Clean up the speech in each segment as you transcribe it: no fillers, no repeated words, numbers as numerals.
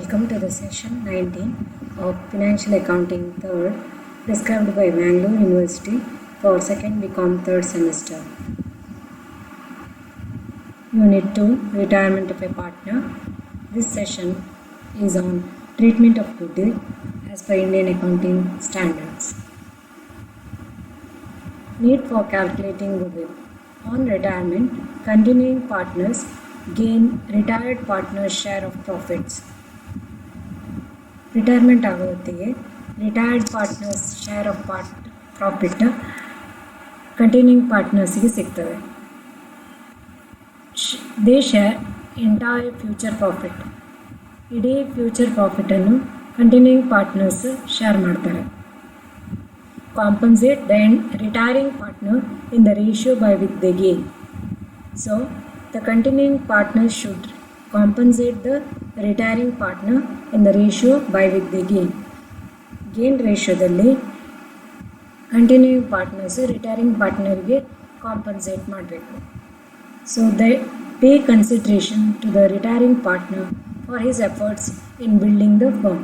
Welcome to the session 19 of Financial Accounting 3rd, prescribed by Bangalore University for 2nd BCom 3rd semester. Unit 2, Retirement of a Partner. This session is on treatment of goodwill as per Indian accounting standards. Need for calculating goodwill. On retirement, continuing partners gain retired partners' share of profits. Retirement ಆಗೋ ಹೊತ್ತಿಗೆ retired partners share of profit continuing ಪಾರ್ಟ್ನರ್ಸಿಗೆ ಸಿಗ್ತದೆ. They share entire future profit, ಇಡೀ future ಪ್ರಾಫಿಟನ್ನು continuing partners share ಮಾಡ್ತಾರೆ. Compensate the retiring partner in the ratio by which they gain. So the continuing partners should compensate the retiring partner in the ratio by which they gain. Gain ರೇಷಿಯೋದಲ್ಲಿ continuing partners retiring ಪಾರ್ಟ್ನರ್ಗೆ compensate ಮಾಡಬೇಕು. So they pay consideration to the retiring partner for his efforts in building the firm.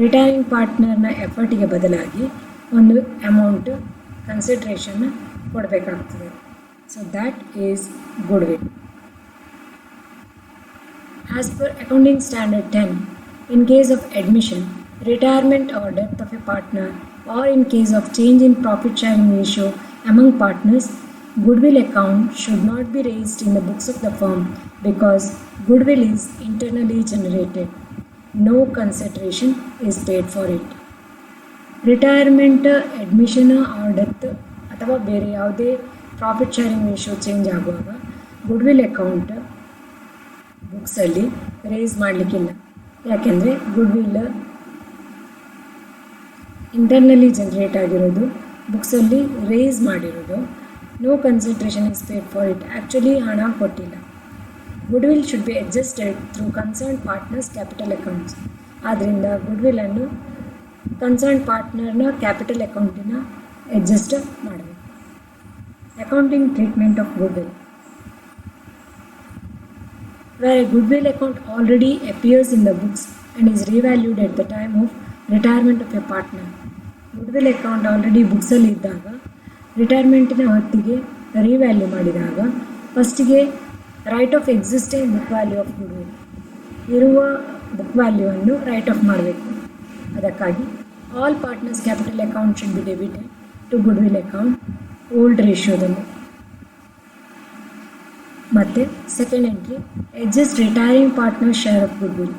Retiring ಪಾರ್ಟ್ನರ್ನ ಎಫರ್ಟಿಗೆ ಬದಲಾಗಿ ಒಂದು amount ಕನ್ಸಿಡ್ರೇಷನ್ನ ಕೊಡಬೇಕಾಗ್ತದೆ. So that is goodwill. As per Accounting Standard 10, in case of admission, retirement or death of a partner, or in case of change in profit sharing ratio among partners, goodwill account should not be raised in the books of the firm because goodwill is internally generated. No consideration is paid for it. Retirement, admission or death ಅಥವಾ ಬೇರೆ ಯಾವುದೇ profit sharing ratio change ಆಗುವಾಗ goodwill account ಬುಕ್ಸಲ್ಲಿ raise ಮಾಡಲಿಕ್ಕಿಲ್ಲ. ಯಾಕೆಂದರೆ goodwill internally generate ಆಗಿರೋದು, ಬುಕ್ಸಲ್ಲಿ raise ಮಾಡಿರೋದು. No consideration is paid for it. Actually ಹಣ ಕೊಟ್ಟಿಲ್ಲ. Goodwill should be adjusted through concern partners capital accounts. ಆದ್ದರಿಂದ ಗುಡ್ವಿಲನ್ನು ಕನ್ಸರ್ನ್ ಪಾರ್ಟ್ನರ್ನ ಕ್ಯಾಪಿಟಲ್ ಅಕೌಂಟಿನ ಅಡ್ಜಸ್ಟ್ ಮಾಡಬೇಕು. Accounting treatment of goodwill. Where a goodwill account already appears in the books and is revalued at the time of retirement of a partner. Goodwill account already ಬುಕ್ಸಲ್ಲಿ ಇದ್ದಾಗ ರಿಟೈರ್ಮೆಂಟಿನ ಹೊತ್ತಿಗೆ revalue ಮಾಡಿದಾಗ ಫಸ್ಟಿಗೆ write off existing book value of goodwill, ಇರುವ book ವ್ಯಾಲ್ಯೂವನ್ನು write off ಮಾಡಬೇಕು. ಅದಕ್ಕಾಗಿ all partners capital account should be debited to goodwill account ಓಲ್ಡ್ ರೇಷಿಯೋದಲ್ಲಿ. ಮತ್ತು second entry, adjust retiring partner share of goodwill.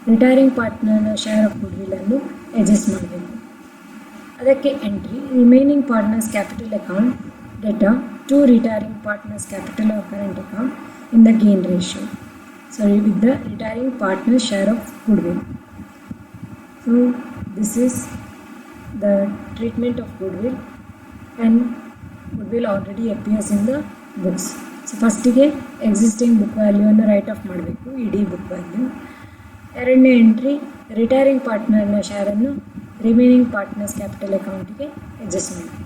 Retiring ಪಾರ್ಟ್ನರ್ನ ಶೇರ್ ಆಫ್ ಗುಡ್ವಿಲನ್ನು adjust ಮಾಡಬೇಕು. ಅದಕ್ಕೆ entry, remaining partners capital account ಡೇಟಾ to retiring partners capital or current account in the gain ratio. So with the retiring partner share of goodwill. So this is the treatment of goodwill and goodwill already appears in the books. So ಫಸ್ಟಿಗೆ existing book ವ್ಯಾಲ್ಯೂವನ್ನು write off ಮಾಡಬೇಕು, ಇಡೀ book value. ಎರಡನೇ entry, retiring ಪಾರ್ಟ್ನರ್ನ ಶೇರನ್ನು remaining partners capital ಅಕೌಂಟಿಗೆ adjust ಮಾಡಬೇಕು.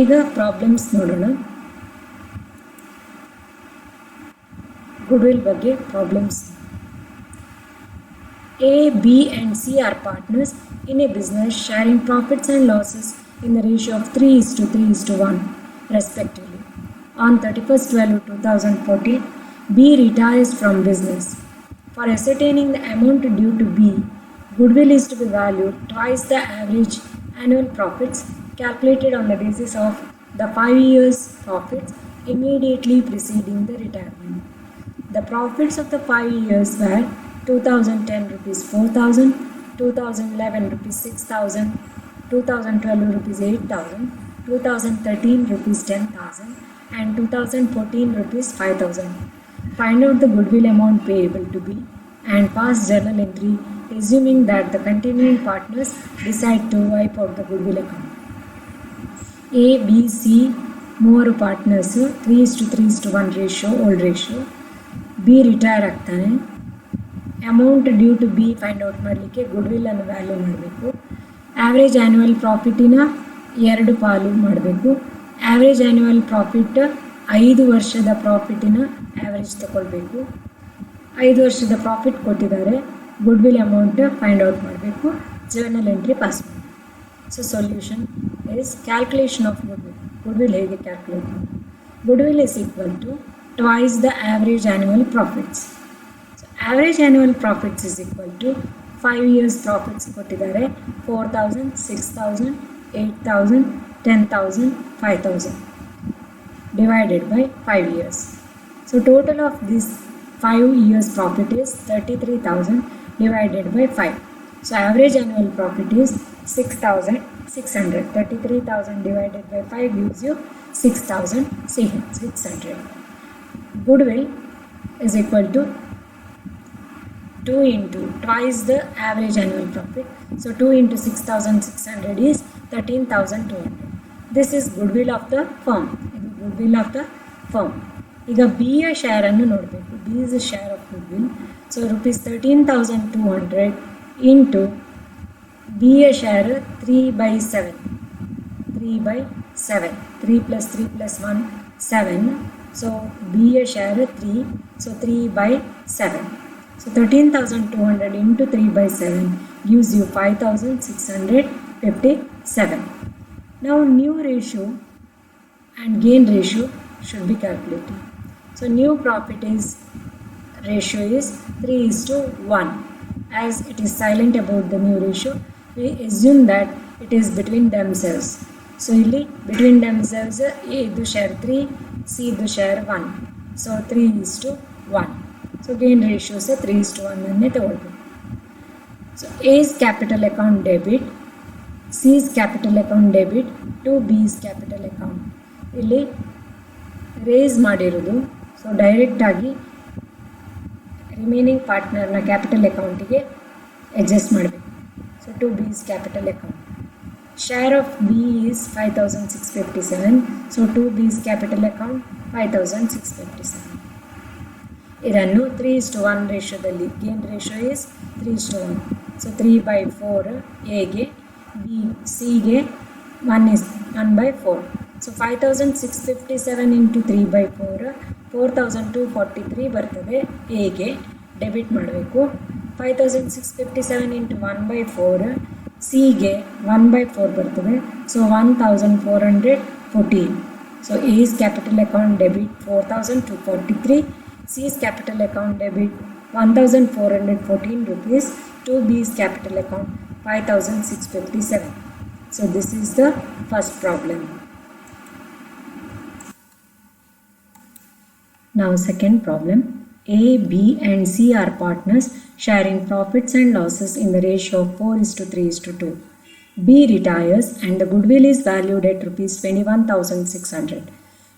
ಈಗ ಪ್ರಾಬ್ಲಮ್ಸ್ ನೋಡೋಣ. ಗುಡ್ವಿಲ್ ಬಗ್ಗೆ problems. A, B and C are partners in a business sharing profits and losses in the ratio of 3:3:1 respectively. On 31/12/2014, B retires from business. For ascertaining the amount due to B, goodwill is to be valued twice the average annual profits calculated on the basis of the 5 years profits immediately preceding the retirement. The profits of the 5 years were 2010 rupees 4,000, 2011 rupees 6,000, 2012 rupees 8,000, 2013 rupees 10,000 and 2014 rupees 5,000. Find out the goodwill amount payable to B and pass journal entry assuming that the continuing partners decide to wipe out the goodwill account. A, B, C ಮೂವರು partners 3:3:1 ratio old ratio. B retire ಆಗ್ತಾನೆ. Amount due to B find out ಮಾಡಲಿಕ್ಕೆ ಗುಡ್ವಿಲ್ಲನ್ನು value ಮಾಡಬೇಕು. Average annual ಪ್ರಾಫಿಟಿನ 2 ಪಾಲು ಮಾಡಬೇಕು. Average annual profit 5 ವರ್ಷದ ಪ್ರಾಫಿಟಿನ average ತಗೊಳ್ಬೇಕು. 5 ವರ್ಷದ ಪ್ರಾಫಿಟ್ ಕೊಟ್ಟಿದ್ದಾರೆ, goodwill amount find out ಮಾಡಬೇಕು, ಜರ್ನಲ್ ಎಂಟ್ರಿ ಪಾಸ್ ಮಾಡಿ. So solution is calculation of goodwill ಹೇಗೆ ಕ್ಯಾಲ್ಕುಲೇಟ್ ಮಾಡಿ. Goodwill is equal to twice the average annual profits. So average annual profits is equal to 5 years profits ಕೊಟ್ಟಿದ್ದಾರೆ, 4,000, 6,000, 8,000, 10,000, 5,000 divided by 5 years. So total of this 5 years profit is 33,000 divided by 5. So average annual profit is 6,600. 33,000 divided by 5 gives you 6,600. Goodwill is equal to 2 into twice the average annual profit. So 2 into 6,600 is 13,200. This is goodwill of the firm. Goodwill of the firm. ಈಗ ಬಿಯ ಶೇರನ್ನು ನೋಡಬೇಕು. B is a share of goodwill. So rupees 13,200 into ಬಿಯ share 3/7. 3/7. 3 + 3 + 1 7. So ಬಿಯ share 3. So 3/7. So 13,200 into 3/7 gives you 5,657. Now new ratio and gain ratio should be calculated. So new profit is ratio is 3:1. As it is silent about the new ratio, we assume that it is between themselves. So ಇಲ್ಲಿ between themselves A ಇದು share 3, C ಇದು share 1. So 3:1. So gain ratio से 3:1 अन्ने तಗೊಳ್ಬೇಕು. So A's capital account debit, C's capital account debit to B's capital account. ಇಲ್ಲಿ raise ಮಾಡಿರೋದು, so ಡೈರೆಕ್ಟಾಗಿ remaining ಪಾರ್ಟ್ನರ್ನ capital ಅಕೌಂಟಿಗೆ ಅಡ್ಜಸ್ಟ್ ಮಾಡಬೇಕು. So to B's capital account. Share of B is 5,657. So to B's capital account 5,657. ಇದನ್ನು 3:1 ರೇಷಿಯೋದಲ್ಲಿ gain ratio is 3:1. So 3/4 ಎಗೆ, B ಸಿಗೆ 1/4. ಸೊ 5,657 ಇಂಟು 3/4 4,243 ಬರ್ತದೆ. ಎಗೆ ಡೆಬಿಟ್ ಮಾಡಬೇಕು. 5,657 ಇಂಟು 1/4 ಸಿಗೆ 1/4 ಬರ್ತದೆ. So 1,414. So A's capital account debit 4,243. C's capital account debit 1,414 rupees to B's capital account 5,657. So this is the first problem. Now second problem. A, B and C are partners sharing profits and losses in the ratio of 4:3:2. B retires and the goodwill is valued at rupees 21,600.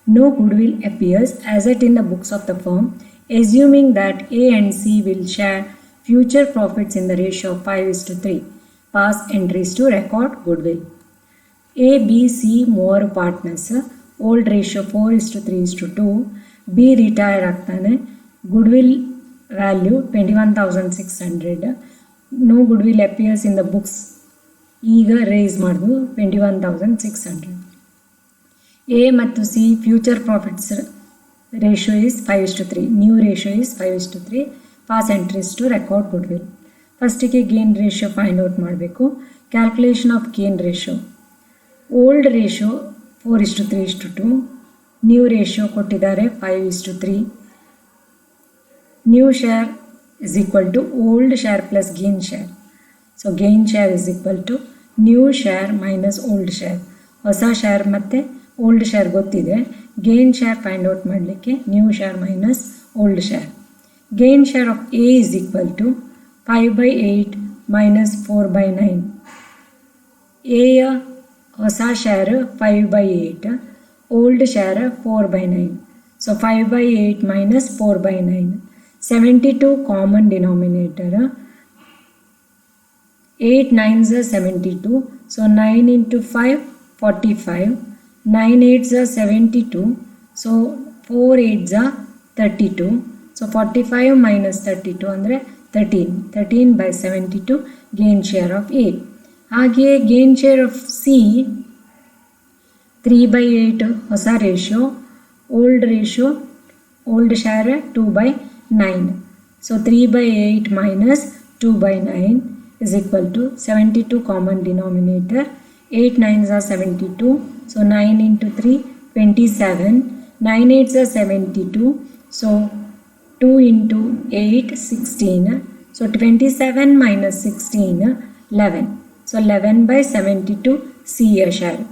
No goodwill appears as it in the books of the firm, assuming that A and C will share future profits in the ratio of 5:3. Pass entries to record goodwill. A, B, C ಮೂವರು partners. Old ratio 4:3:2. B retire ಆಗ್ತಾನೆ. Goodwill value 21,600. No goodwill appears in the books. ಈಗ raise ಮಾಡೋದು 21,600. A ಮತ್ತು C future profits ratio is 5:3. New ratio is 5:3. Pass entries to record goodwill. ಫಸ್ಟಿಗೆ gain ratio find out ಮಾಡಬೇಕು. Calculation of gain ratio. Old ratio 4:3:2. New ratio ಕೊಟ್ಟಿದ್ದಾರೆ 5:3. New share is equal to old share plus gain share. So gain share is equal to new share minus old share. ಹೊಸ share ಮತ್ತು old share ಗೊತ್ತಿದೆ. Gain share find out ಮಾಡಲಿಕ್ಕೆ new share minus old share. Gain share of A is equal to 5/8 minus 4/9. ಎಯ ಹೊಸ share 5/8, old share 4/9. So 5/8 minus 4/9. 72 common denominator. 8 9s are 72. So 9 into 5 45. 9 8s are 72. So 4 8s are 32. So 45 minus 32 ಅಂದರೆ 13. 13/72 gain share of A. ಹಾಗೆಯೇ gain share of C 3/8 ಹೊಸ ratio, old share 2/9. So 3/8 minus 2/9 is equal to 72 common denominator. 8 9s are 72. So 9 into 3, 27. 9 8s are 72. So 2 into 8, 16. So 27 minus 16, 11. So 11/72 C a share.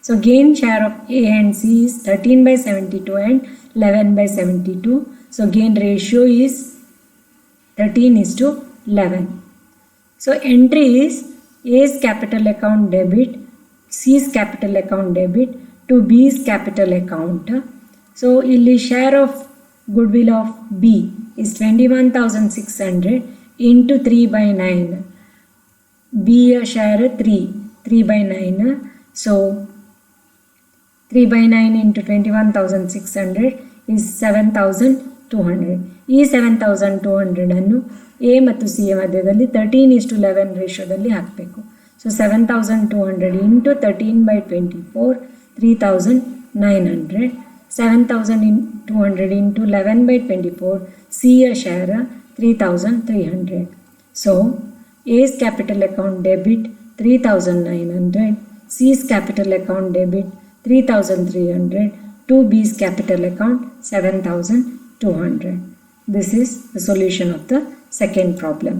So gain share of A and C is 13/72 and 11/72. So gain ratio is 13:11. So entry is A's capital account debit, C's capital account debit to B's capital account. So illi share of goodwill of B is 21,600 into 3/9. B share 3/9. So 3/9 into 21,600 is 7,200. ಈ 7,200 ಅನ್ನು A ಮತ್ತು C ಯ ಮಧ್ಯದಲ್ಲಿ 13:11 ರೇಷಿಯೋದಲ್ಲಿ ಹಾಕಬೇಕು. So 7,200 into 13/24, 3,900. 7,200 into 11/24, C ಯ share 3,300. So A's capital account debit 3,900, C's capital account debit 3,300 to B's capital account 7,200. This is the solution of the second problem.